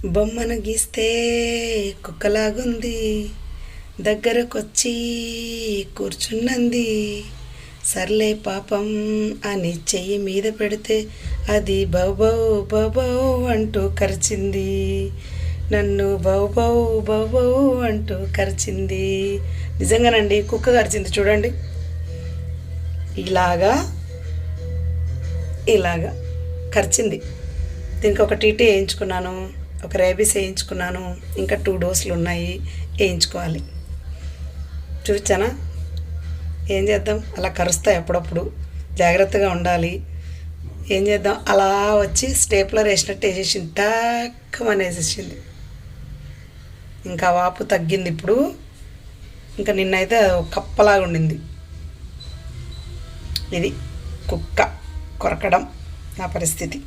బొమ్మను గీస్తే కుక్కలాగుంది, దగ్గరకొచ్చి కూర్చున్నంది. సర్లే పాపం అని చెయ్యి మీద పెడితే అది బౌబౌ బౌబౌ అంటూ కరిచింది. నన్ను బౌబౌ బౌబౌ అంటూ కరిచింది. నిజంగానండి, కుక్క కరిచింది చూడండి. ఇలాగా ఇలాగా కరిచింది. దీనికి ఒక టీటీ వేయించుకున్నాను, ఒక రేబీస్ వేయించుకున్నాను, ఇంకా 2 డోసులు ఉన్నాయి, వేయించుకోవాలి. చూపించానా? ఏం చేద్దాం, అలా కరుస్తాయి అప్పుడప్పుడు, జాగ్రత్తగా ఉండాలి. ఏం చేద్దాం, అలా వచ్చి స్టేప్లర్ వేసినట్టు వేసేసింది, టక్కమని వేసేసింది. ఇంకా వాపు తగ్గింది ఇప్పుడు. ఇంకా నిన్నైతే కప్పలాగా ఉండింది. ఇది కుక్క కొరకడం నా పరిస్థితి.